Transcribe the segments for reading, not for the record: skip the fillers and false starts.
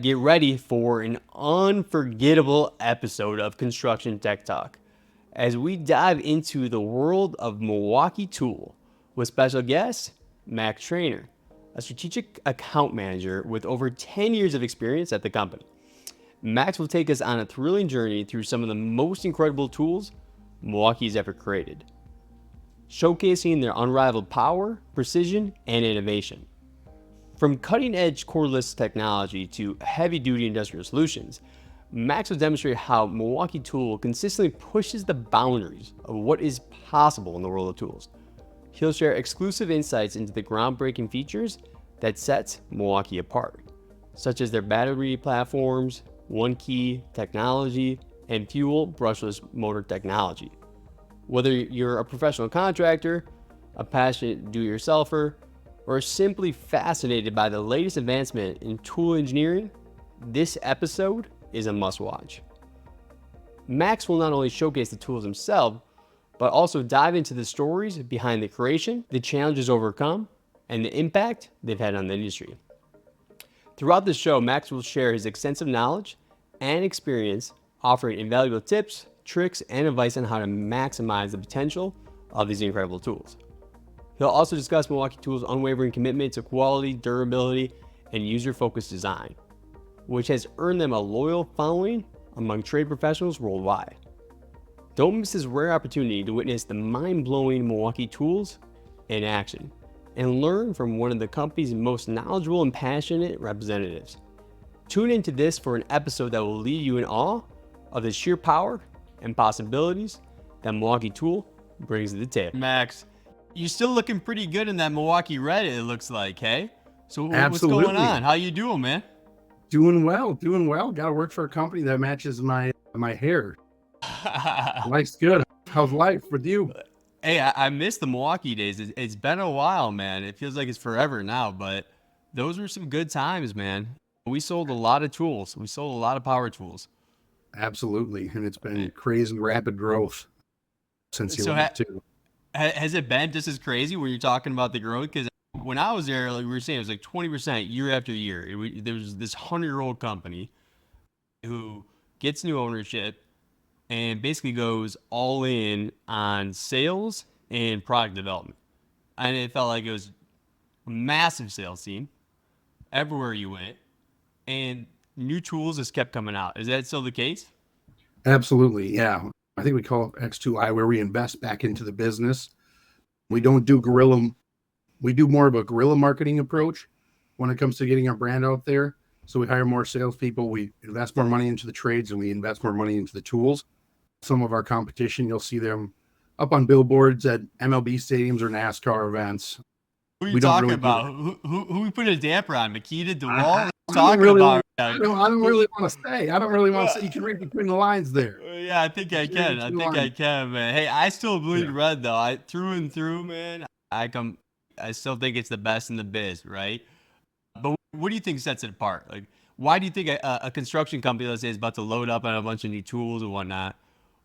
Get ready for an unforgettable episode of Construction Tech Talk as we dive into the world of Milwaukee Tool with special guest Max Traynor, a strategic account manager with over 10 years of experience at the company. Max will take us on a thrilling journey through some of the most incredible tools Milwaukee's ever created, showcasing their unrivaled power, precision, and innovation. From cutting-edge cordless technology to heavy-duty industrial solutions, Max will demonstrate how Milwaukee Tool consistently pushes the boundaries of what is possible in the world of tools. He'll share exclusive insights into the groundbreaking features that sets Milwaukee apart, such as their battery platforms, ONE-KEY technology, and fuel brushless motor technology. Whether you're a professional contractor, a passionate do-it-yourselfer, or simply fascinated by the latest advancement in tool engineering, this episode is a must-watch. Max will not only showcase the tools himself, but also dive into the stories behind the creation, the challenges overcome, and the impact they've had on the industry. Throughout the show, Max will share his extensive knowledge and experience, offering invaluable tips, tricks, and advice on how to maximize the potential of these incredible tools. He'll also discuss Milwaukee Tool's unwavering commitment to quality, durability, and user-focused design, which has earned them a loyal following among trade professionals worldwide. Don't miss this rare opportunity to witness the mind-blowing Milwaukee Tools in action and learn from one of the company's most knowledgeable and passionate representatives. Tune into this for an episode that will leave you in awe of the sheer power and possibilities that Milwaukee Tool brings to the table. Max, you're still looking pretty good in that Milwaukee red, it looks like, hey? So what's going on? How you doing, man? Doing well. Got to work for a company that matches my hair. Life's good. How's life with you? Hey, I miss the Milwaukee days. It's been a while, man. It feels like it's forever now, but those were some good times, man. We sold a lot of tools. We sold a lot of power tools. Absolutely. And it's been crazy rapid growth since you left too. Has it been just as crazy when you're talking about the growth? Because when I was there, like we were saying, it was like 20% year after year. There was this 100-year-old company who gets new ownership and basically goes all in on sales and product development. And it felt like it was a massive sales team everywhere you went. And new tools just kept coming out. Is that still the case? Absolutely. Yeah. I think we call it X2I, where we invest back into the business. We don't do we do more of a guerrilla marketing approach when it comes to getting our brand out there. So we hire more salespeople, we invest more money into the trades, and we invest more money into the tools. Some of our competition, you'll see them up on billboards at MLB stadiums or NASCAR events. Who are you talking about? Who we put a damper on? Makita, DeWalt? I don't really want to say. I don't really want to say. You can read between the lines there. Yeah, I think I can. I can, man. Hey, I still bleed red though. Through and through, man. I still think it's the best in the biz, right? But what do you think sets it apart? Like, why do you think a construction company, let's say, is about to load up on a bunch of new tools and whatnot?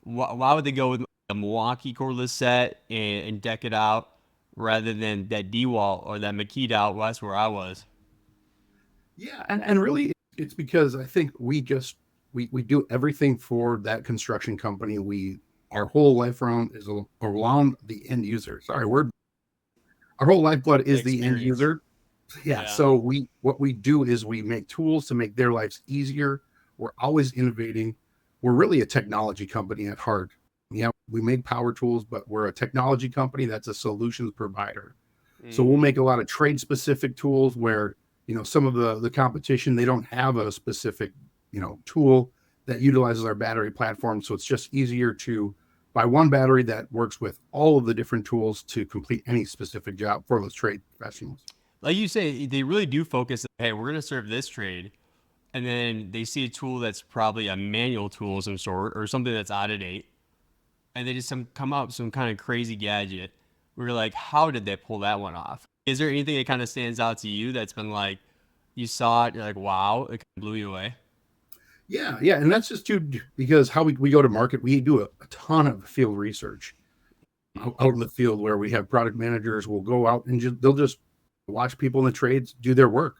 Why would they go with a Milwaukee cordless set and deck it out rather than that DeWalt or that Makita out west where I was? Yeah, and really, it's because I think we do everything for that construction company. Our whole life around is around the end user. Our whole lifeblood is the end user. Yeah. So what we do is we make tools to make their lives easier. We're always innovating. We're really a technology company at heart. Yeah, we make power tools, but we're a technology company that's a solutions provider. So we'll make a lot of trade specific tools where, some of the competition, they don't have a specific, tool that utilizes our battery platform. So it's just easier to buy one battery that works with all of the different tools to complete any specific job for those trade professionals. Like you say, they really do focus, hey, we're going to serve this trade. And then they see a tool that's probably a manual tool of some sort or something that's out of date. And they just come up with some kind of crazy gadget. We're like, how did they pull that one off? Is there anything that kind of stands out to you that's been like, you saw it, you're like, wow, it kind of blew you away? Yeah. And that's just because how we go to market, we do a ton of field research out in the field where we have product managers will go out and they'll just watch people in the trades do their work.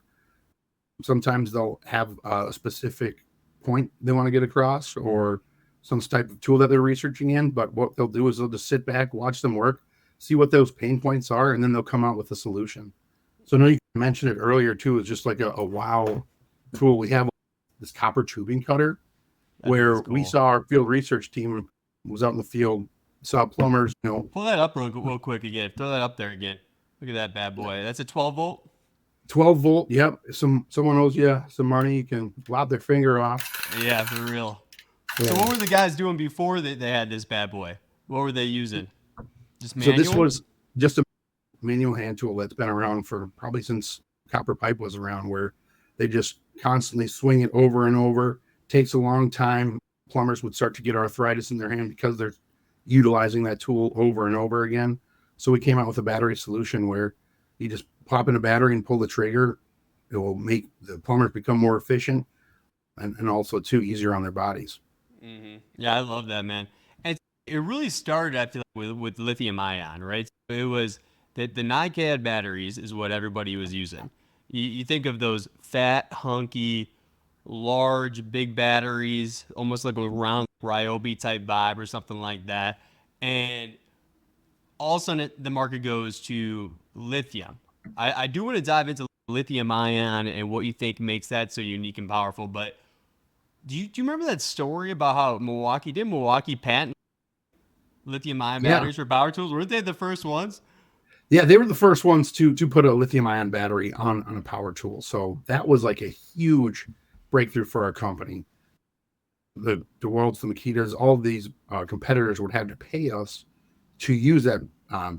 Sometimes they'll have a specific point they want to get across or some type of tool that they're researching in. But what they'll do is they'll just sit back, watch them work, see what those pain points are, and then they'll come out with a solution. So I know you mentioned it earlier too. It's just like a wow tool. We have this copper tubing cutter where That's we cool. saw our field research team was out in the field, saw plumbers, Pull that up real quick again. Throw that up there again. Look at that bad boy. That's a 12 volt. 12 volt. Yep. Someone owes you some money. You can lob their finger off. Yeah, for real. So Yeah. what were the guys doing before they had this bad boy? What were they using? Just So this manual? was just a manual hand tool that's been around for probably since copper pipe was around, where they just constantly swing it over and over. Takes a long time. Plumbers would start to get arthritis in their hand because they're utilizing that tool over and over again. So we came out with a battery solution where you just pop in a battery and pull the trigger. It will make the plumbers become more efficient and also too easier on their bodies. Yeah, I love that, man. And it really started, I feel like, with lithium ion, right? So it was that the NiCad batteries is what everybody was using. You think of those fat, hunky, large, big batteries, almost like a round Ryobi type vibe or something like that. And all of a sudden, the market goes to lithium. I do want to dive into lithium ion and what you think makes that so unique and powerful. But do you remember that story about how Milwaukee patent lithium ion Yeah. batteries for power tools? Weren't they the first ones? Yeah, they were the first ones to put a lithium ion battery on a power tool. So that was like a huge breakthrough for our company. The DeWalds, the Makitas, all of these competitors would have to pay us to use that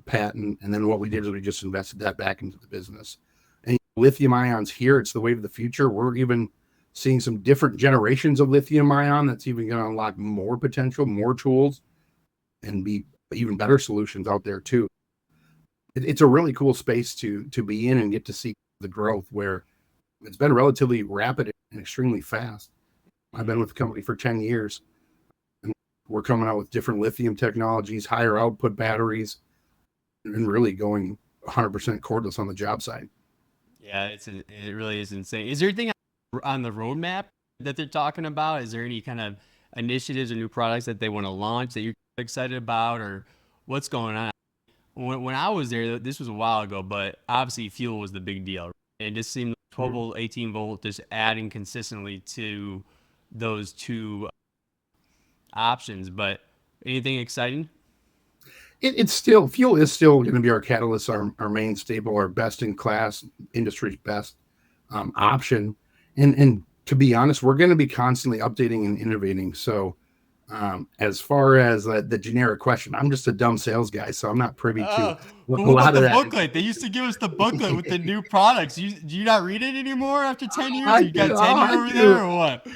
patent. And then what we did is we just invested that back into the business. And lithium ions here, it's the wave of the future. We're even seeing some different generations of lithium ion that's even going to unlock more potential, more tools, and be even better solutions out there too. It's a really cool space to be in and get to see the growth where it's been relatively rapid and extremely fast. I've been with the company for 10 years. And we're coming out with different lithium technologies, higher output batteries, and really going 100% cordless on the job site. Yeah, it really is insane. Is there anything on the roadmap that they're talking about? Is there any kind of initiatives or new products that they want to launch that you're excited about, or what's going on? When I was there, this was a while ago, but obviously fuel was the big deal. It just seemed like 12 volt, 18 volt, just adding consistently to those two options. But anything exciting? It's still, fuel is still going to be our catalyst, our main staple, our best in class, industry's best option. And to be honest, we're going to be constantly updating and innovating. So as far as the generic question, I'm just a dumb sales guy, so I'm not privy to Oh, a but what lot about of the that. booklet? They used to give us the booklet with the new products. Do you not read it anymore after 10 years? I You got do. tenure I over there do. or what?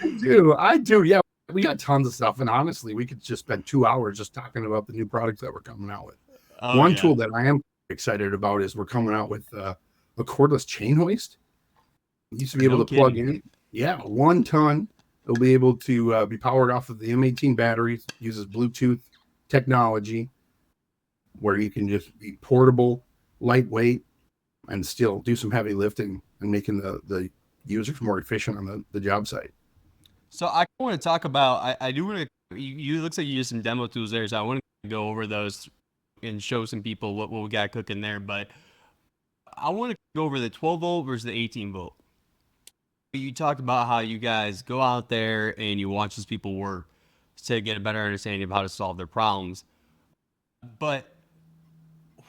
I do. Yeah, we got tons of stuff, and honestly, we could just spend 2 hours just talking about the new products that we're coming out with. Oh, One yeah. tool that I am excited about is we're coming out with a cordless chain hoist. You used to be able No to plug kidding. in, yeah, 1 ton. It'll be able to be powered off of the M18 batteries. Uses Bluetooth technology, where you can just be portable, lightweight, and still do some heavy lifting and making the users more efficient on the job site. So I want to talk about, I do want to, you looks like you used some demo tools there. So I want to go over those and show some people what we got cooking there. But I want to go over the 12 volt versus the 18 volt. You talked about how you guys go out there and you watch those people work to get a better understanding of how to solve their problems. But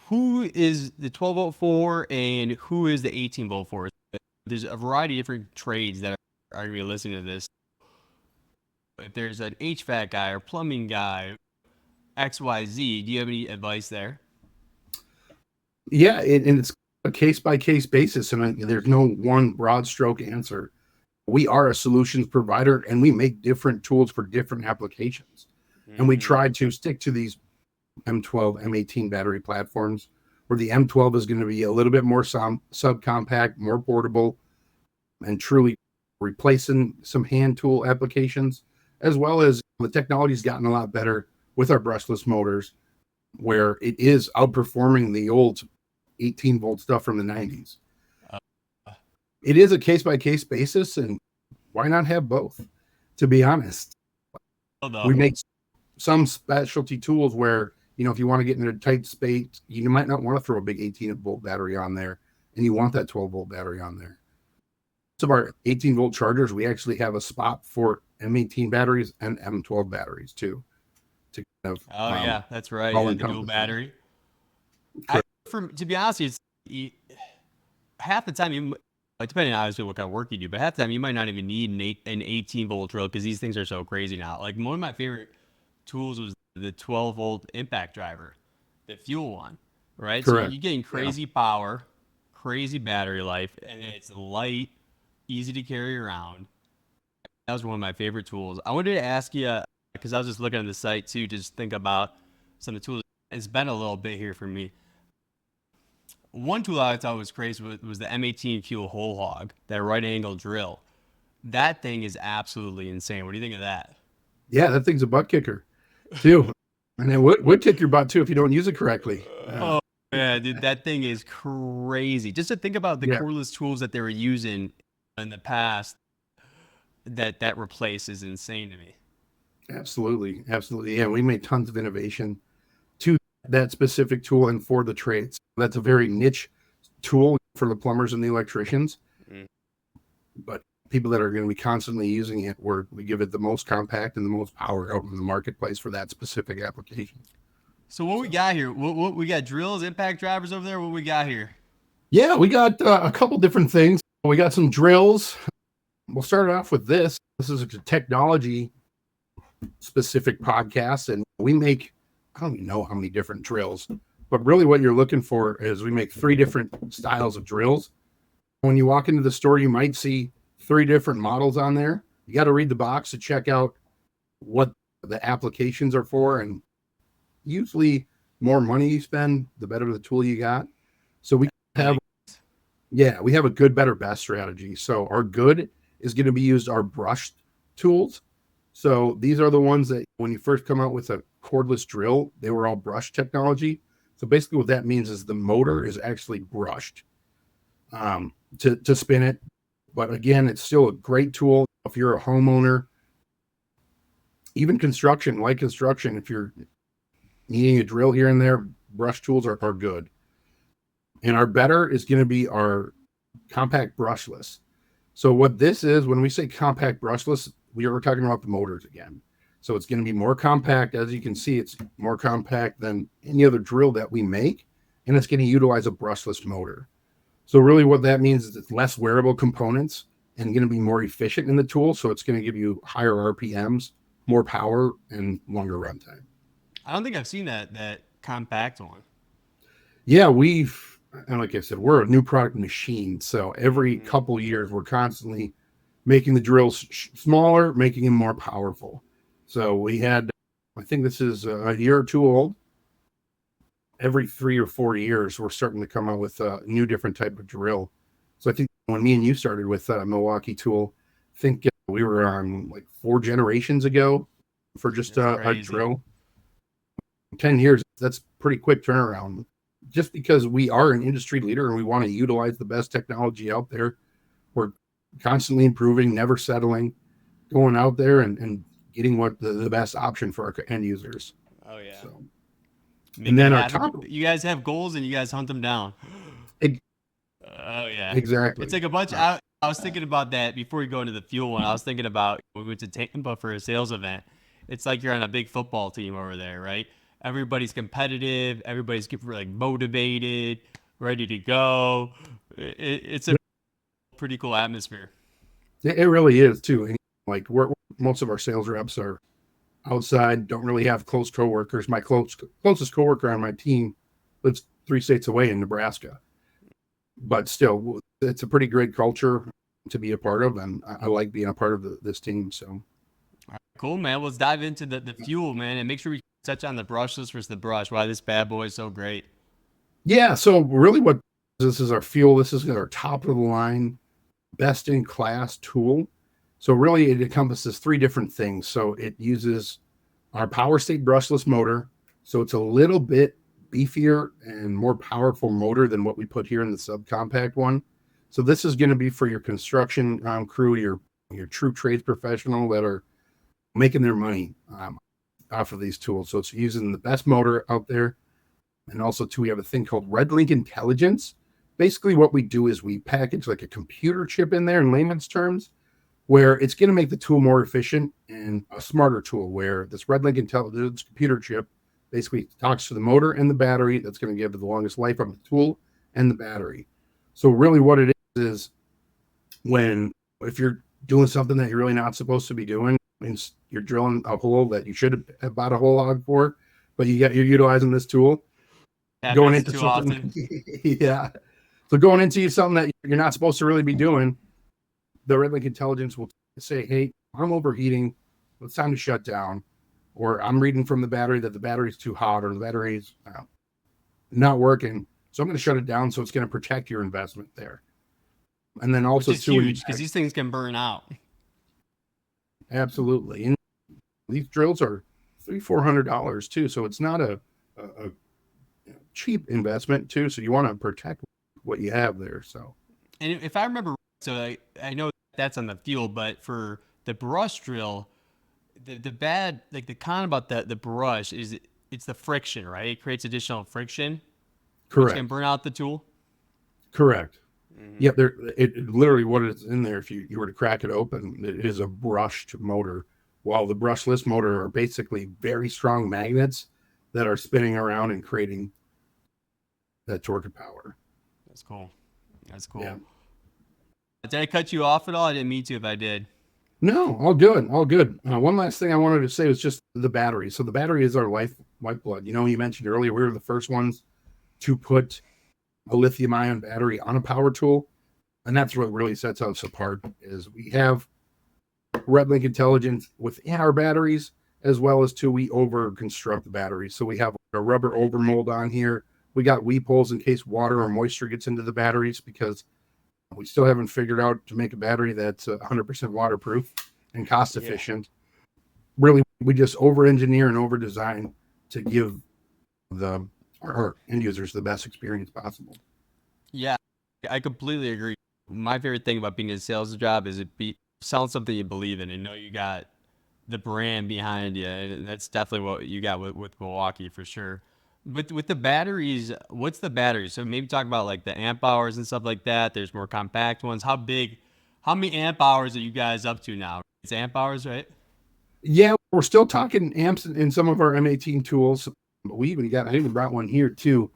who is the 12 volt for and who is the 18 volt for? There's a variety of different trades that are going to be listening to this. If there's an HVAC guy or plumbing guy, XYZ, do you have any advice there? Yeah, and it's a case by case basis, and there's no one broad stroke answer. We are a solutions provider, and we make different tools for different applications. And we Mm-hmm. try to stick to these M12, M18 battery platforms, where the M12 is going to be a little bit more subcompact, more portable, and truly replacing some hand tool applications, as well as the technology's gotten a lot better with our brushless motors, where it is outperforming the old 18 volt stuff from the 90s. It is a case-by-case basis, and why not have both? To be honest, we make some specialty tools where, if you want to get in a tight space, you might not want to throw a big 18-volt battery on there, and you want that 12-volt battery on there. Some of our 18-volt chargers, we actually have a spot for M18 batteries and M12 batteries too. To kind of, yeah, that's right. Yeah, the dual battery. To be honest, half the time depending on obviously what kind of work you do, but half the time you might not even need an 18-volt drill because these things are so crazy now. Like one of my favorite tools was the 12-volt impact driver, the fuel one, right? Correct. So you're getting crazy power, crazy battery life, and it's light, easy to carry around. That was one of my favorite tools. I wanted to ask you, because I was just looking at the site too, just think about some of the tools. It's been a little bit here for me. One tool I thought was crazy was the M18 fuel hole hog, that right angle drill. That thing is absolutely insane. What do you think of that? Yeah, that thing's a butt kicker too. And it would kick your butt too if you don't use it correctly. Oh, yeah, dude, that thing is crazy. Just to think about the cordless tools that they were using in the past that replaces insane to me. Absolutely. Absolutely. Yeah, we made tons of innovation to that specific tool and for the trades. That's a very niche tool for the plumbers and the electricians. But people that are going to be constantly using it, we give it the most compact and the most power out in the marketplace for that specific application. So what we got here? What we got? Drills, impact drivers over there. What we got here? Yeah, we got a couple different things. We got some drills. We'll start off with this. This is a technology specific podcast, and we make, I don't even know how many different drills, but really what you're looking for is we make 3 different styles of drills. When you walk into the store, you might see 3 different models on there. You got to read the box to check out what the applications are for, and usually more money you spend, the better the tool you got. So we have a good, better, best strategy. So our good is going to be used our brushed tools. So these are the ones that when you first come out with a cordless drill, they were all brush technology. So basically what that means is the motor is actually brushed to spin it. But again, it's still a great tool if you're a homeowner, even light construction, if you're needing a drill here and there, brush tools are good. And our better is going to be our compact brushless. So what this is, when we say compact brushless, we are talking about the motors again. So it's going to be more compact. As you can see, it's more compact than any other drill that we make, and it's going to utilize a brushless motor. So really what that means is it's less wearable components and going to be more efficient in the tool. So it's going to give you higher RPMs, more power, and longer runtime. I don't think I've seen that compact one. Yeah, and like I said, we're a new product machine. So every couple years, we're constantly making the drills smaller, making them more powerful. So we had, I think this is a year or two old. Every 3 or 4 years, we're starting to come out with a new different type of drill. So I think when me and you started with Milwaukee Tool, I think we were on like 4 generations ago for just a drill. 10 years, that's pretty quick turnaround. Just because we are an industry leader and we want to utilize the best technology out there, we're constantly improving, never settling, going out there and getting what the best option for our end users. Oh yeah. So, and then you guys have goals and you guys hunt them down. Oh yeah, exactly. It's like a bunch. I was thinking about that before we go into the fuel one. I was thinking about when we went to Tampa for a sales event. It's like you're on a big football team over there, right? Everybody's competitive. Everybody's like motivated, ready to go. It's a pretty cool atmosphere. It really is too. And like most of our sales reps are outside, don't really have close coworkers. My closest coworker on my team lives 3 states away in Nebraska, but still, it's a pretty great culture to be a part of, and I like being a part of this team. So, all right, cool, man. Let's dive into the fuel, man, and make sure we touch on the brushless versus the brush. Why this bad boy is so great. Yeah. So really, what this is our fuel. This is our top of the line, best in class tool. So really it encompasses 3 different things. So it uses our power state brushless motor. So it's a little bit beefier and more powerful motor than what we put here in the subcompact one. So this is going to be for your construction crew, your true trades professional that are making their money off of these tools. So it's using the best motor out there. And also, too, we have a thing called REDLINK Intelligence. Basically, what we do is we package like a computer chip in there in layman's terms, where it's going to make the tool more efficient and a smarter tool, where this REDLINK Intelligence computer chip basically talks to the motor and the battery. That's going to give it the longest life of the tool and the battery. So really what it is if you're doing something that you're really not supposed to be doing, and you're drilling a hole that you should have bought a hole log for, but you're utilizing this tool, going into something, yeah. So going into something that you're not supposed to really be doing, the REDLINK Intelligence will say, hey, I'm overheating. It's time to shut down. Or I'm reading from the battery that the battery's too hot or the battery's not working. So I'm going to shut it down. So it's going to protect your investment there. And then also, which is huge because these things can burn out. Absolutely. And these drills are $300-$400 too. So it's not a cheap investment too. So you want to protect what you have there. So, and if I remember, so I know that's on the field, but for the brush drill, the bad, like the con about the brush is it's the friction, right? It creates additional friction. Correct. Which can burn out the tool. Correct. Mm-hmm. Yep. It literally what is in there. If you were to crack it open, it is a brushed motor. While the brushless motor are basically very strong magnets that are spinning around and creating that torque of power. That's cool. That's cool. Yeah. Did I cut you off at all? I didn't mean to if I did. No, all good. All good. One last thing I wanted to say was just the battery. So the battery is our lifeblood. You know, you mentioned earlier, we were the first ones to put a lithium ion battery on a power tool. And that's what really sets us apart is we have REDLINK Intelligence within our batteries, as well as we over construct the batteries. So we have a rubber over mold on here. We got weep holes in case water or moisture gets into the batteries, because we still haven't figured out to make a battery that's 100% waterproof and cost efficient. Really, we just over-engineer and over-design to give our end users the best experience possible. Yeah, I completely agree. My favorite thing about being in a sales job is selling something you believe in and know you got the brand behind you. And that's definitely what you got with Milwaukee for sure. But with the batteries, what's the battery? So maybe talk about like the amp hours and stuff like that. There's more compact ones. How many amp hours are you guys up to now? It's amp hours, right? Yeah, we're still talking amps in some of our M18 tools. But I even brought one here too.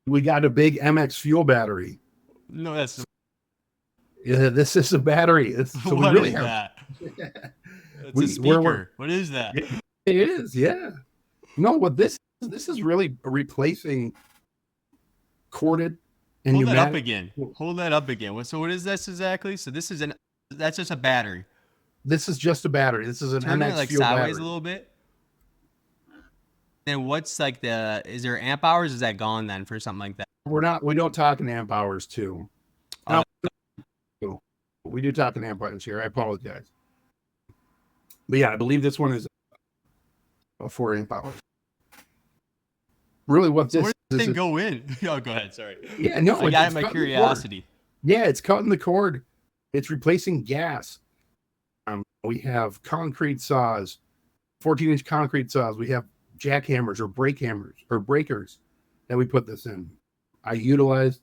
We got a big MX fuel battery. No, that's this is a battery. So what is that? It's a speaker. What is that? It is, yeah. No, what this is really replacing corded and Hold pneumatic. Hold that up again. So what is this exactly? So that's just a battery. This is just a battery. This is an Turn MX it like fuel sideways battery. A little bit. And what's like is there amp hours? Is that gone then for something like that? We don't talk in amp hours too. We do talk in amp hours here. I apologize. But yeah, I believe this one is a 4 amp hours. Really, what this thing go in? Oh, go ahead. Sorry. Yeah, no. I got my curiosity. Yeah, it's cutting the cord. It's replacing gas. We have concrete saws, 14-inch concrete saws. We have jackhammers or breakers that we put this in. I utilized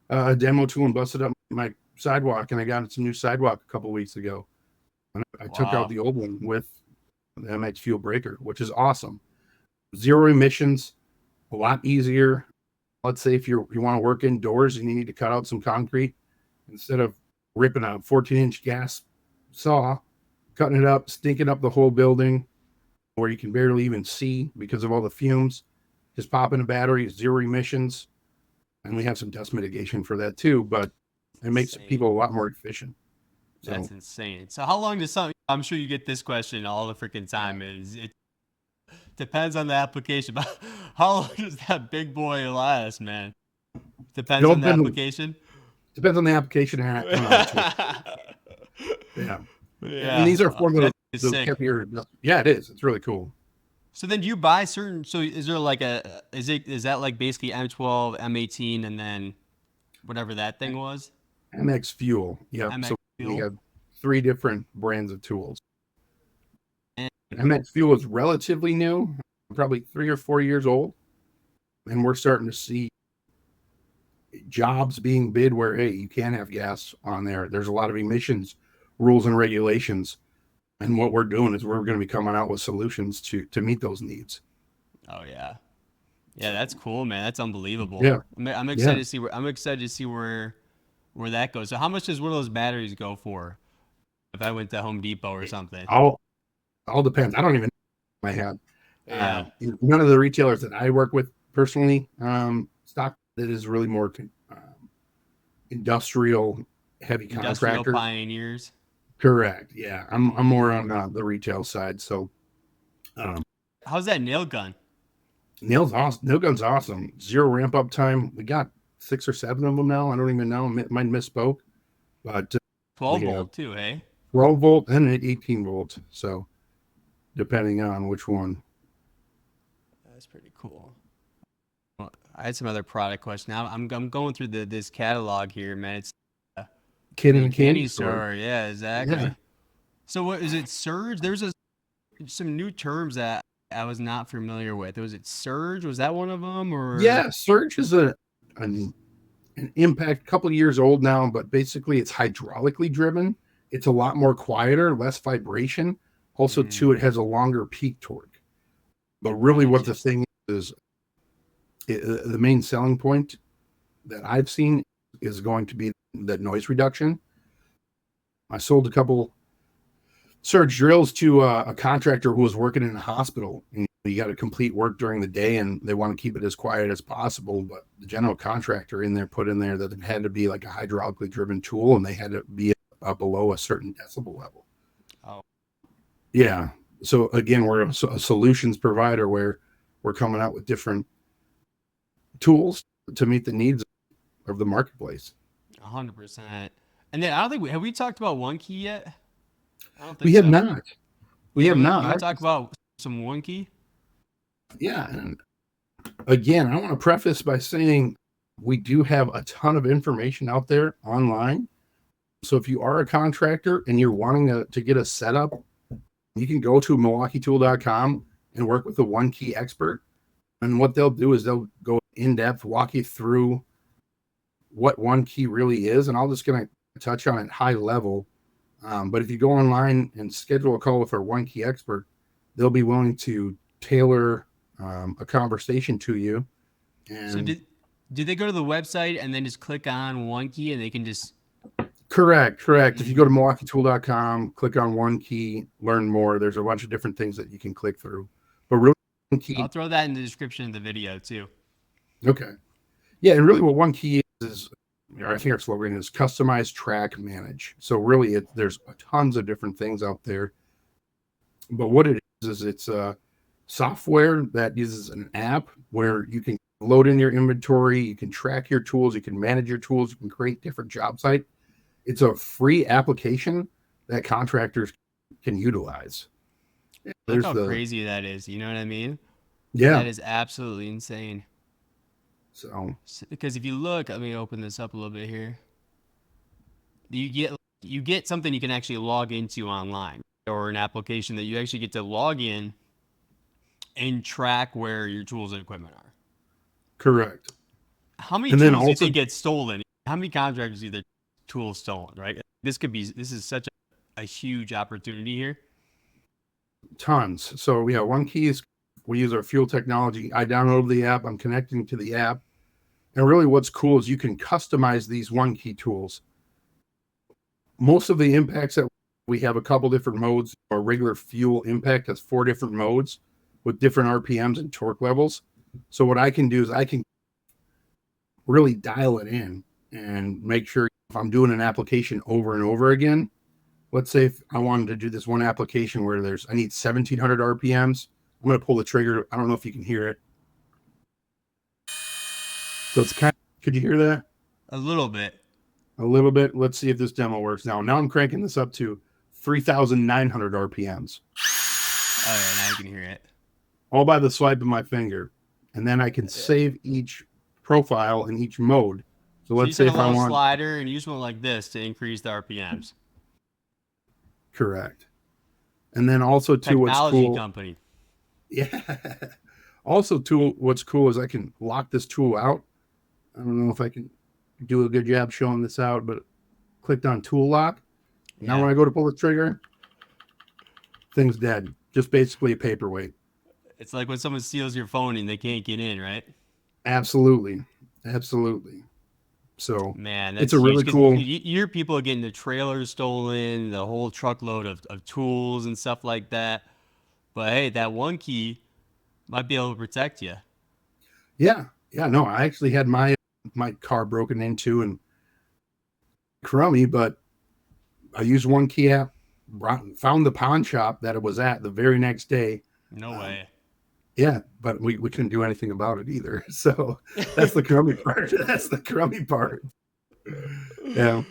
a demo tool and busted up my sidewalk, and I got some new sidewalk a couple weeks ago. And I took out the old one with the MX fuel breaker, which is awesome. Zero emissions, a lot easier. Let's say if you want to work indoors and you need to cut out some concrete, instead of ripping a 14-inch gas saw, cutting it up, stinking up the whole building, where you can barely even see because of all the fumes, just pop in a battery, zero emissions. And we have some dust mitigation for that too, but it makes people a lot more efficient. So, that's insane. So how long does something, I'm sure you get this question all the freaking time, it depends on the application, but how long does that big boy last, man? Depends on the application? Depends on the application. Yeah. And these are formula. Yeah, it is. It's really cool. So then do you buy so is there like is that like basically M12, M18, and then? whatever that thing was. MX Fuel. Yep. MX So we Fuel. have 3 different brands of tools. And MX Fuel is relatively new, probably 3 or 4 years old. And we're starting to see jobs being bid where, hey, you can't have gas on there. There's a lot of emissions rules and regulations. And what we're doing is we're going to be coming out with solutions to meet those needs. oh yeah, yeah, that's cool, man. That's unbelievable. Yeah. I'm Yeah. excited to see where that goes. So how much does one of those batteries go for? If I went to Home Depot or something. All depends. I don't even know my head. Yeah. None of the retailers that I work with personally stock that is really more industrial heavy Industrial contractor. pioneers. Correct. Yeah, I'm more on the retail side. So How's that nail gun? nails awesome. Nail gun's awesome. 0 ramp up time. We got 6 or 7 of them now. I don't even know. Might misspoke, but 12 we have volt too, hey? 12 volt and an 18 volt. So depending on which one. That's pretty cool. Well, I had some other product questions. Now I'm going through this catalog here, man. It's Kid in a candy store. store. Yeah, exactly. Yeah. So what is it? Surge? There's some new terms that I was not familiar with. Was it surge? Was that one of them? Or Yeah, Surge is an impact, couple of years old now, but basically it's hydraulically driven. It's a lot more quieter, less vibration. Also, too, it has a longer peak torque. But really, what the thing is, the main selling point that I've seen is going to be the noise reduction. I sold a couple Surge drills to a contractor who was working in a hospital. And you got to complete work during the day, and they want to keep it as quiet as possible. But the general contractor in there put in there that it had to be like a hydraulically driven tool, and they had to be below a certain decibel level. Oh, yeah. So again, we're a solutions provider where we're coming out with different tools to meet the needs of the marketplace. 100%. And then I don't think have we talked about ONE-KEY yet? I don't think We have so. not. We have You not. want to talk about some ONE-KEY? Yeah. And again, I want to preface by saying we do have a ton of information out there online. So if you are a contractor and you're wanting to get a setup, you can go to MilwaukeeTool.com and work with a ONE-KEY expert. And what they'll do is they'll go in depth, walk you through what ONE-KEY really is. And I'm just going to touch on it high level. But if you go online and schedule a call with our ONE-KEY expert, they'll be willing to tailor a conversation to you. And So did they go to the website and then just click on ONE-KEY and they can just... Correct. If you go to MilwaukeeTool.com, click on ONE-KEY, learn more. There's a bunch of different things that you can click through. But really, ONE-KEY. I'll throw that in the description of the video too. Okay. Yeah, and really what ONE-KEY is I think our slogan is customize, track, manage. So really there's tons of different things out there. But what it is it's a software that uses an app where you can load in your inventory, you can track your tools, you can manage your tools, you can create different job sites. It's a free application that contractors can utilize. Look how crazy that is. You know what I mean? Yeah. That is absolutely insane. So because if you look, let me open this up a little bit here. You get something you can actually log into online, or an application that you actually get to log in and track where your tools and equipment are. Correct. How many tools do you think get stolen? How many contractors do their tools stolen, right? This is such a huge opportunity here. Tons. So we have ONE-KEY. We use our fuel technology. I downloaded the app. I'm connecting to the app. And really what's cool is you can customize these ONE-KEY tools. Most of the impacts that we have a couple different modes. Our regular fuel impact has 4 different modes with different RPMs and torque levels. So what I can do is I can really dial it in and make sure if I'm doing an application over and over again, let's say if I wanted to do this one application where I need 1700 RPMs, I'm going to pull the trigger. I don't know if you can hear it. So it's could you hear that? A little bit. A little bit. Let's see if this demo works now. Now I'm cranking this up to 3,900 RPMs. Oh yeah, now you can hear it. All by the swipe of my finger. And then I can save each profile in each mode. So So you let's took say a if I little want, slider and you just went like this to increase the RPMs. correct. And then also too, what's Technology cool, company. yeah. Also too, what's cool is I can lock this tool out. I don't know if I can do a good job showing this out, but clicked on tool lock. Now Yeah. when I go to pull the trigger, thing's dead. Just basically a paperweight. It's like when someone steals your phone and they can't get in, right? Absolutely. Absolutely. So Man, it's that's a huge. really Because cool, you hear people getting the trailers stolen, the whole truckload of tools and stuff like that. But hey, that one key might be able to protect you. yeah. Yeah. No, I actually had my car broken into and crummy, but I used ONE-KEY app, found the pawn shop that it was at the very next day. No Um, way. yeah, but we couldn't do anything about it either. So that's the crummy part. That's the crummy part. Yeah,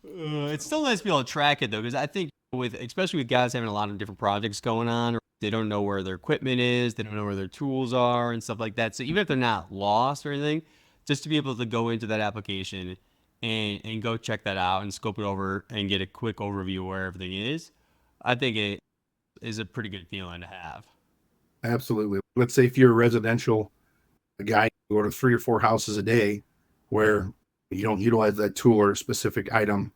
It's still nice to be able to track it though, because I think with especially with guys having a lot of different projects going on, they don't know where their equipment is, they don't know where their tools are and stuff like that. So even if they're not lost or anything, just to be able to go into that application and go check that out and scope it over and get a quick overview of where everything is, I think it is a pretty good feeling to have. absolutely. Let's say if you're a residential guy, you go to 3 or 4 houses a day where you don't utilize that tool or a specific item,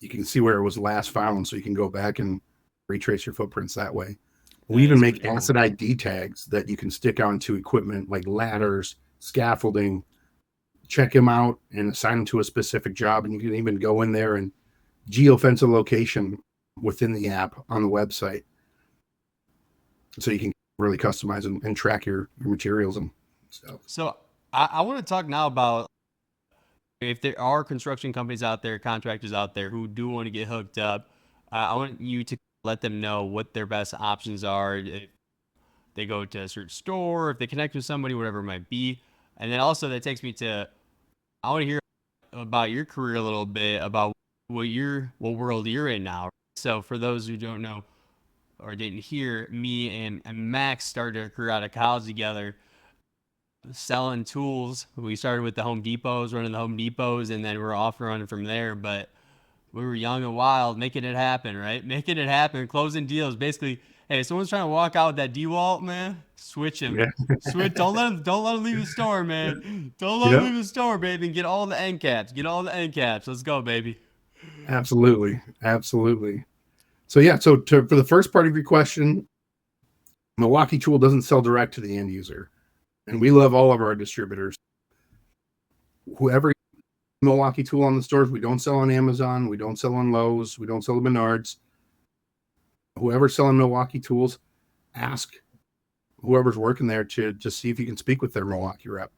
you can see where it was last found, so you can go back and retrace your footprints that way. We That even is make pretty cool. acid ID tags that you can stick onto equipment like ladders, scaffolding, check them out and assign them to a specific job. And you can even go in there and geofence a location within the app on the website. So you can really customize and track your materials and stuff. So I want to talk now about if there are construction companies out there, contractors out there who do want to get hooked up. I want you to let them know what their best options are. If they go to a certain store, if they connect with somebody, whatever it might be. And then also that takes me to I want to hear about your career a little bit, about what world you're in now. So for those who don't know or didn't hear, me and Max started a career out of college together selling tools. We started with the Home Depots, running the Home Depots, and then we're off and running from there. But we were young and wild, making it happen, right? Making it happen, closing deals. Basically, hey, if someone's trying to walk out with that DeWalt, man, switch him. Yeah. Switch. Don't let him leave the store, man. Don't let him Yep. leave the store, baby. And get all the end caps. Get all the end caps. Let's go, baby. Absolutely. Absolutely. So yeah, for the first part of your question, Milwaukee Tool doesn't sell direct to the end user. And we love all of our distributors. Whoever Milwaukee Tool on the stores, we don't sell on Amazon, we don't sell on Lowe's, we don't sell at Menards. Whoever's selling Milwaukee Tools, ask whoever's working there to see if you can speak with their Milwaukee rep.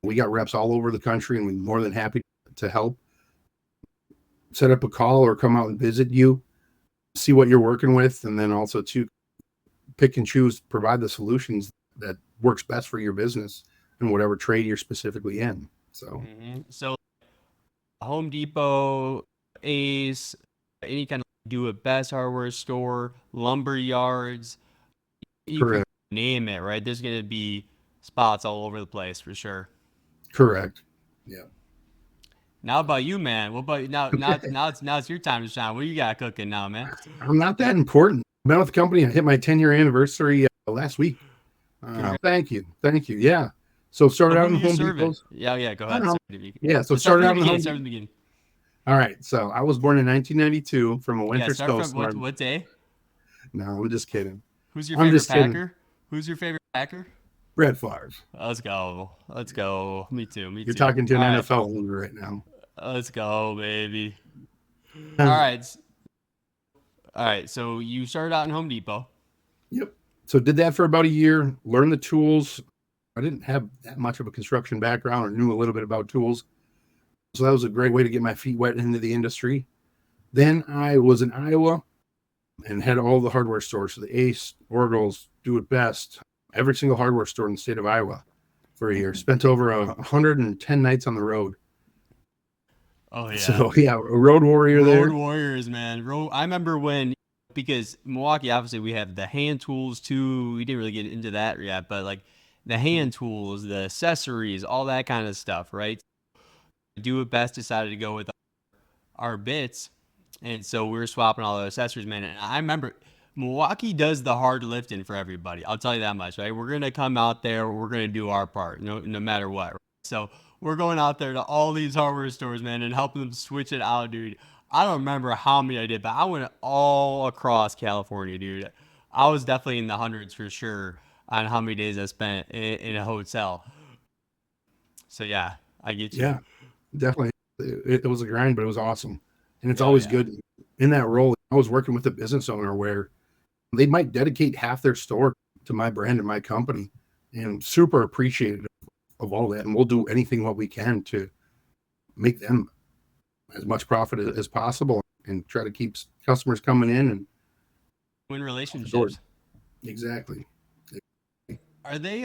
We got reps all over the country, and we're more than happy to help. Set up a call or come out and visit you, see what you're working with, and then also to pick and choose, provide the solutions that works best for your business and whatever trade you're specifically in. So So Home Depot, Ace, any kind of do it best hardware store, lumber yards, you can correct, name it, right? There's gonna be spots all over the place for sure. correct. Yeah. Now about you, man. What about you? Now it's your time to shine. What do you got cooking now, man? I'm not that important. I've been with the company. I hit my 10-year anniversary last week. Thank you. Thank you. Yeah. So So started who out are in you Home serving? Depot's. Yeah, yeah. Go I ahead. don't know. Start Yeah. So start started from the out in the beginning. Home Start Depot. from the beginning. All right. So I was born in 1992 from a Yeah. winter Start from snowstorm. what day? No, I'm just kidding. Who's your I'm favorite just kidding. Packer? Who's your favorite Packer? Brett Favre. Let's go. Let's go. Me too. Me You're too. talking to All an right. NFL owner right now. Let's go, baby. All Uh, right. All right. So you started out in Home Depot. yep. So did that for about a year, learned the tools. I didn't have that much of a construction background or knew a little bit about tools. So that was a great way to get my feet wet into the industry. Then I was in Iowa and had all the hardware stores. So the Ace, Orgles, Do It Best, every single hardware store in the state of Iowa for a year. Spent over 110 nights on the road. Oh yeah. So yeah, a road warrior Road there. Warriors, man. I remember when because Milwaukee, obviously, we have the hand tools too. We didn't really get into that yet, but like the hand tools, the accessories, all that kind of stuff, right? Do It Best decided to go with our bits, and so we were swapping all the accessories, man. And I remember Milwaukee does the hard lifting for everybody. I'll tell you that much, right? We're gonna come out there, we're gonna do our part, no matter what. Right? So we're going out there to all these hardware stores, man, and helping them switch it out, dude. I don't remember how many I did, but I went all across California, dude. I was definitely in the hundreds for sure on how many days I spent in a hotel. So yeah, I get you. Yeah, definitely. It was a grind, but it was awesome. And it's Oh always yeah. good in that role. I was working with a business owner where they might dedicate half their store to my brand and my company, and I'm super appreciative of all that. And we'll do anything what we can to make them as much profit as possible and try to keep customers coming in and Win out the door. relationships. Exactly. Are they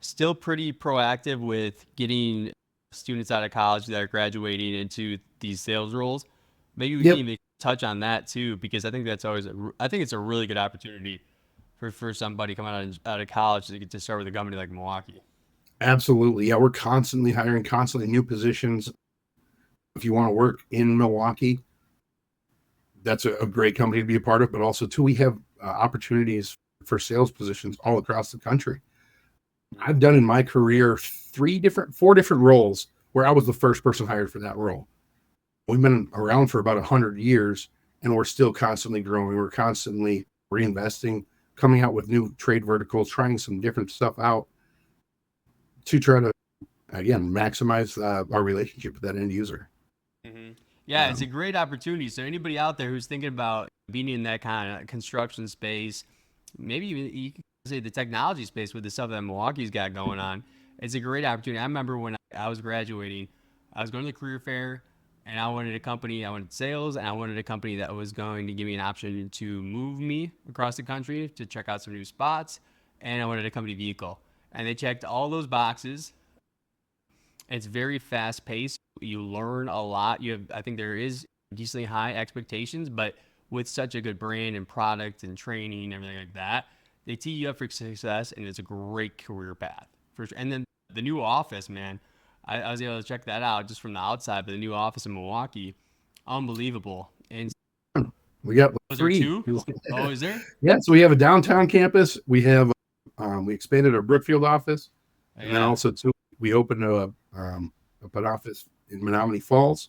still pretty proactive with getting students out of college that are graduating into these sales roles? Maybe we can Yep. even touch on that too, because I think that's always I think it's a really good opportunity for somebody coming out of college to get to start with a company like Milwaukee. Absolutely. Yeah, we're constantly hiring, constantly new positions. If you want to work in Milwaukee, that's a great company to be a part of. But also, too, we have opportunities for sales positions all across the country. I've done in my career four different roles where I was the first person hired for that role. We've been around for about 100 years, and we're still constantly growing. We're constantly reinvesting, coming out with new trade verticals, trying some different stuff out to try to, again, maximize our relationship with that end user. Mm-hmm. Yeah, it's a Um, great opportunity. So anybody out there who's thinking about being in that kind of construction space, maybe even you can say the technology space with the stuff that Milwaukee's got going on, it's a great opportunity. I remember when I was graduating, I was going to the career fair, and I wanted a company. I wanted sales, and I wanted a company that was going to give me an option to move me across the country to check out some new spots, and I wanted a company vehicle. And they checked all those boxes. It's very fast paced. You learn a lot. I think there is decently high expectations, but with such a good brand and product and training and everything like that, they tee you up for success, and it's a great career path for sure. And then the new office, man, I was able to check that out just from the outside, but the new office in Milwaukee, unbelievable. And we got was there three. two? Oh, is there? Yeah, so we have a downtown campus. We expanded our Brookfield office, and then Yeah. also too we opened an office in Menominee Falls,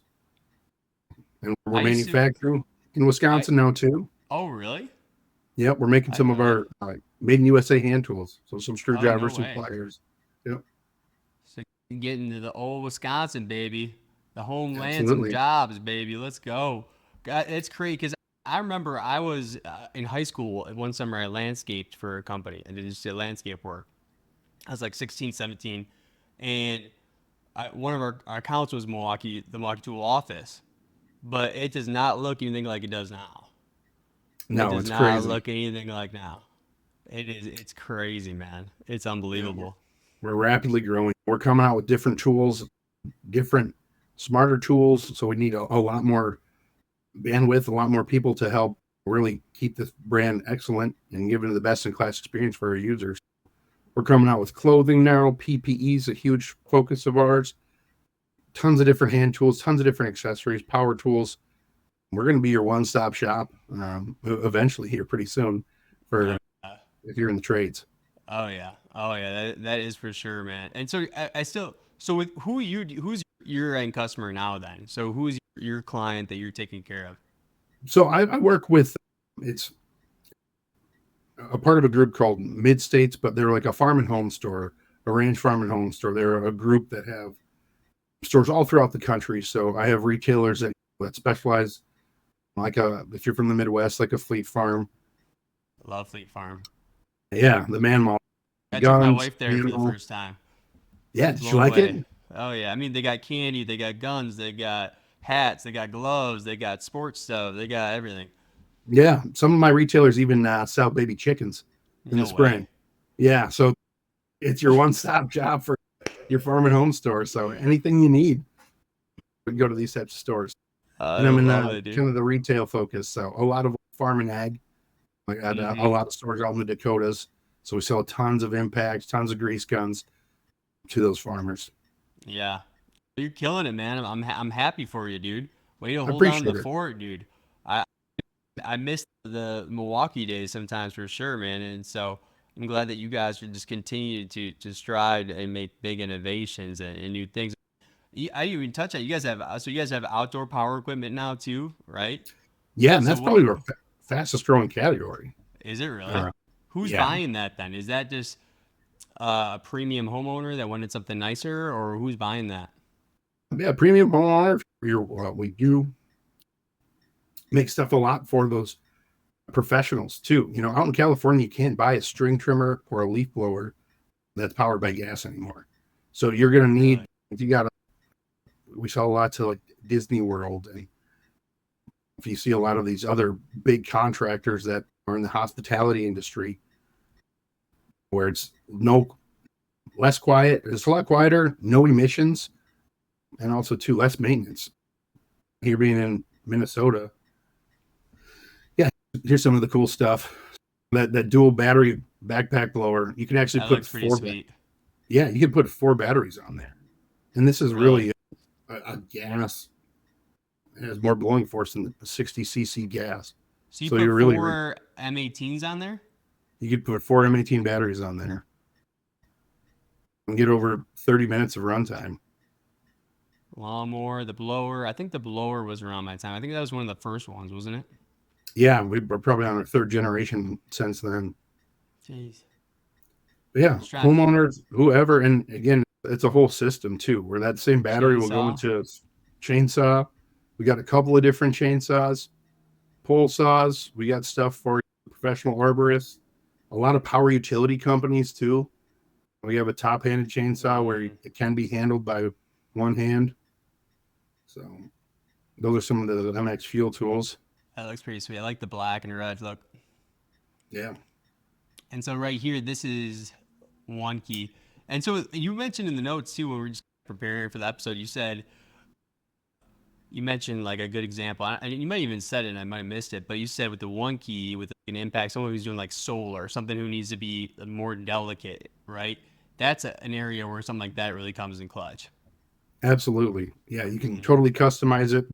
and we're I used to. manufacturing in I. Wisconsin now too. Oh, really? Yep, we're making I didn't some of know that. our made in USA hand tools, so some Oh, no screwdrivers, some way. pliers. Yep, So getting to the old Wisconsin, baby, the homeland, some absolutely. jobs, baby. Let's go. God, it's crazy because I remember I was in high school. One summer, I landscaped for a company and did just landscape work. I was like 16, 17, and one of our accounts was the Milwaukee Tool office, but it does not look anything like it does now. It No, does it's not crazy. look anything like now. It's crazy, man. It's Yeah, unbelievable. we're rapidly growing. We're coming out with different tools, different smarter tools. So we need a lot more bandwidth, a lot more people to help really keep this brand excellent and give it the best in class experience for our users. We're coming out with clothing now. PPE is a huge focus of ours. Tons of different hand tools, tons of different accessories, power tools. We're going to be your one stop shop eventually here pretty soon for Oh, yeah. if you're in the trades. Oh yeah, that is for sure, man. And so I still, so with who's your end customer now then? So who's your client that you're taking care of? So I work with it's a part of a group called Mid States, but they're like a farm and home store, a ranch farm and home store. They're a group that have stores all throughout the country. So I have retailers that specialize, like if you're from the Midwest, like a Fleet Farm. Love Fleet Farm. Yeah, the man mall, I took my guns, wife there for the ammo. first time. Yeah, did you Blown like it? away. Oh yeah, I mean they got candy, they got guns, they got hats, they got gloves, they got sports stuff, they got everything. Yeah, some of my retailers even sell baby chickens in the No way. spring. Yeah, so it's your one-stop job for your farm and home store. So anything you need, we can go to these types of stores. I And I'm in love it, dude. kind of the retail focus. So a lot of farm and ag. I got a Mm-hmm. lot of stores out in the Dakotas. So we sell tons of impacts, tons of grease guns to those farmers. Yeah. You're killing it, man. I'm happy for you, dude. Way to I hold down the appreciate it. fort, dude. I I miss the Milwaukee days sometimes for sure, man. And so I'm glad that you guys are just continue to strive and make big innovations and new things. I didn't even touch that. You guys have outdoor power equipment now too, right? Yeah, and So that's what probably our fastest growing category. is it really? Uh, Who's yeah, buying that then? Is that just a premium homeowner that wanted something nicer, or who's buying that? yeah, premium homeowners. We do make stuff a lot for those professionals too. Out in California, you can't buy a string trimmer or a leaf blower that's powered by gas anymore. So you're going to need, Really? if you got, we saw a lot to like Disney World, and if you see a lot of these other big contractors that are in the hospitality industry, where it's no less quiet, it's a lot quieter, no emissions, and also too less maintenance. Here being in Minnesota, yeah, here's some of the cool stuff. That dual battery backpack blower, you can actually That put looks pretty sweet. yeah, you can put 4 batteries on there, and this is Really? really a gas. It has more blowing force than the 60 cc gas. So you So put you're really, four M18s on there? you could put 4 M18 batteries on there and get over 30 minutes of runtime. Lawnmower, the blower. I think the blower was around my time. I think that was one of the first ones, wasn't it? Yeah, we're probably on our third generation since then. Jeez. But yeah, Just trying. homeowners, whoever, and again, it's a whole system too, where that same battery will go Chainsaw. into a chainsaw. We got a couple of different chainsaws, pole saws. We got stuff for professional arborists. A lot of power utility companies too. We have a top-handed chainsaw where Mm, it can be handled by one hand. So those are some of the MX fuel tools. that looks pretty sweet. I like the black and red look. Yeah. And so right here, this is ONE-KEY. And so you mentioned in the notes too when we were just preparing for the episode, you mentioned like a good example. You might have even said it, and I might have missed it, but you said with the ONE-KEY with an impact, someone who's doing like solar, something who needs to be more delicate, right? That's an area where something like that really comes in clutch. Absolutely. Yeah, you can Mm-hmm. totally customize it.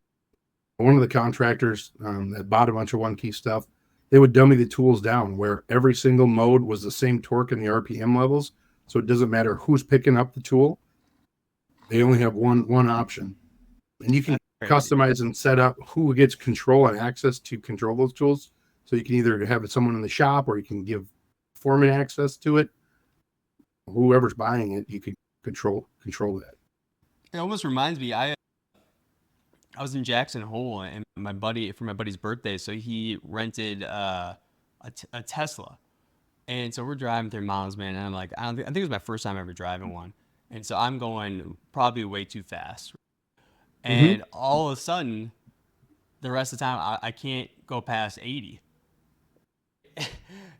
One of the contractors that bought a bunch of ONE-KEY stuff, they would dummy the tools down where every single mode was the same torque and the RPM levels. So it doesn't matter who's picking up the tool. They only have one option. And you can That's crazy. customize and set up who gets control and access to control those tools. So you can either have someone in the shop or you can give foreman access to it. Whoever's buying it, you can control that. It almost reminds me. I was in Jackson Hole and for my buddy's birthday, so he rented a Tesla, and so we're driving through miles, man, and I'm like, I think it was my first time ever driving one, and so I'm going probably way too fast, Mm-hmm. and all of a sudden, the rest of the time I can't go past 80.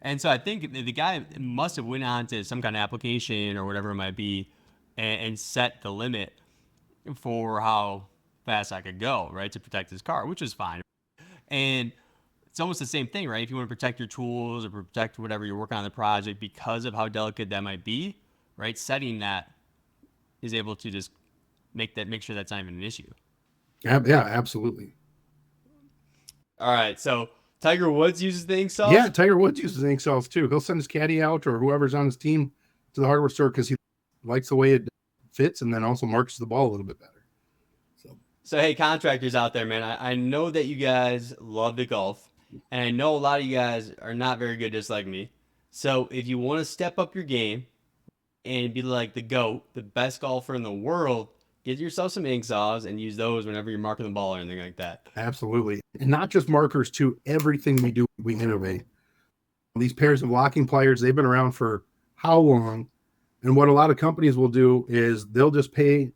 And so I think the guy must have went on to some kind of application or whatever it might be and set the limit for how fast I could go, right, to protect his car, which is fine. And it's almost the same thing, right? If you want to protect your tools or protect whatever you're working on the project because of how delicate that might be, right? Setting that is able to just make sure that's not even an issue. Yeah, absolutely. All right, so Tiger Woods uses the ink Yeah, saws. Tiger Woods uses ink saws too. He'll send his caddy out or whoever's on his team to the hardware store because he likes the way it fits and then also marks the ball a little bit better. So So hey, contractors out there, man, I know that you guys love to golf, and I know a lot of you guys are not very good, just like me. So if you want to step up your game and be like the GOAT, the best golfer in the world, get yourself some ink saws and use those whenever you're marking the ball or anything like that. absolutely. And not just markers too. Everything we do, we innovate. These pairs of locking pliers, they've been around for how long? And what a lot of companies will do is they'll just pay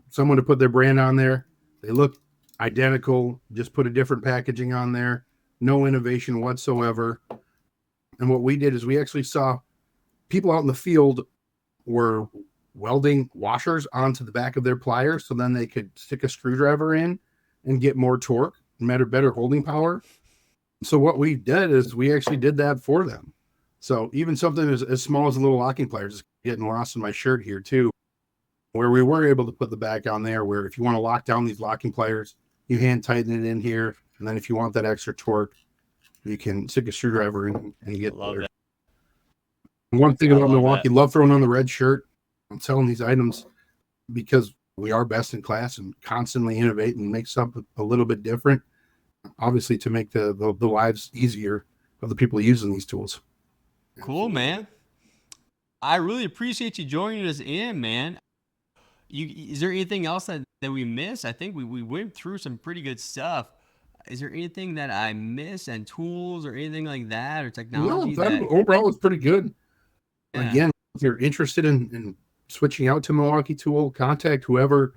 someone to put their brand on there. They look identical, just put a different packaging on there, no innovation whatsoever. And what we did is we actually saw people out in the field were welding washers onto the back of their pliers so then they could stick a screwdriver in and get more torque and better holding power. So what we did is we actually did that for them. So even something as small as a little locking pliers is getting lost in my shirt here too. where we were able to put the back on there, where if you want to lock down these locking pliers, you hand tighten it in here. And then if you want that extra torque, you can stick a screwdriver in and get there. One thing about Milwaukee, love throwing on the red shirt. I'm selling these items because we are best in class and constantly innovate and make something a little bit different, obviously to make the lives easier of the people using these tools. Cool, man. I really appreciate you joining us in, man. Is there anything else that we missed? I think we went through some pretty good stuff. Is there anything that I missed, and tools or anything like that, or technology? No, overall it's pretty good. Yeah. Again, if you're interested in switching out to Milwaukee Tool, contact whoever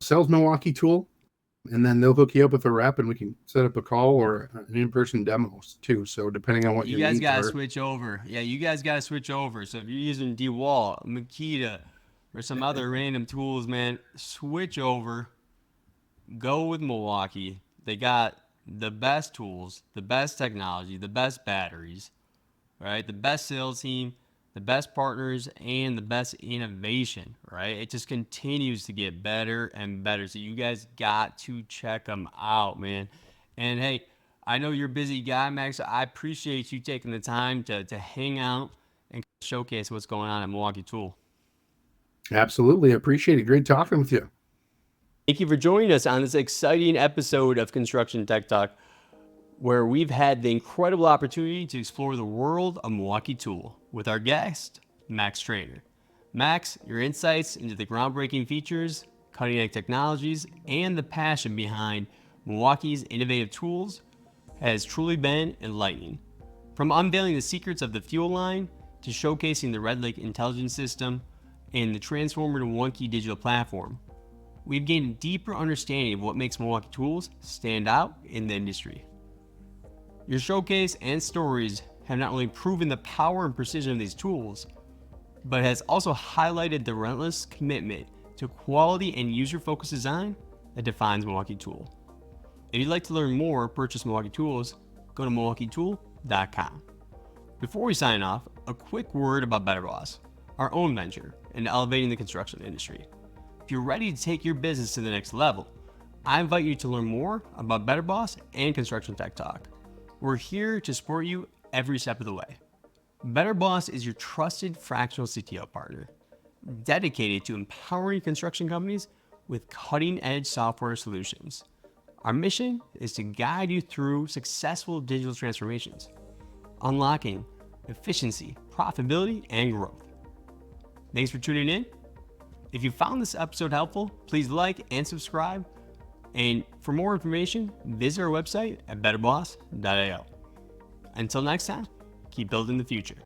sells Milwaukee Tool, and then they'll hook you up with a rep, and we can set up a call or an in-person demo too. So depending on what you guys got to switch over. Yeah, you guys got to switch over. So if you're using DeWalt, Makita, or some other random tools, man, switch over. Go with Milwaukee. They got the best tools, the best technology, the best batteries, right? The best sales team, the best partners, and the best innovation, right? It just continues to get better and better. So you guys got to check them out, man. And hey, I know you're a busy guy, Max. So I appreciate you taking the time to hang out and showcase what's going on at Milwaukee Tool. Absolutely. I appreciate it. Great talking with you. Thank you for joining us on this exciting episode of Construction Tech Talk, where we've had the incredible opportunity to explore the world of Milwaukee Tool with our guest, Max Traynor. Max, your insights into the groundbreaking features, cutting-edge technologies, and the passion behind Milwaukee's innovative tools has truly been enlightening. From unveiling the secrets of the fuel line to showcasing the REDLINK intelligence system and the transformative ONE-KEY digital platform, we've gained a deeper understanding of what makes Milwaukee Tools stand out in the industry. Your showcase and stories have not only proven the power and precision of these tools, but has also highlighted the relentless commitment to quality and user-focused design that defines Milwaukee Tool. If you'd like to learn more or purchase Milwaukee Tools, go to MilwaukeeTool.com. Before we sign off, a quick word about Better Boss, our own venture in elevating the construction industry. If you're ready to take your business to the next level, I invite you to learn more about Better Boss and Construction Tech Talk. We're here to support you every step of the way. Better Boss is your trusted fractional CTO partner, dedicated to empowering construction companies with cutting-edge software solutions. Our mission is to guide you through successful digital transformations, unlocking efficiency, profitability, and growth. Thanks for tuning in. If you found this episode helpful, please like and subscribe. And for more information, visit our website at betterboss.io. Until next time, keep building the future.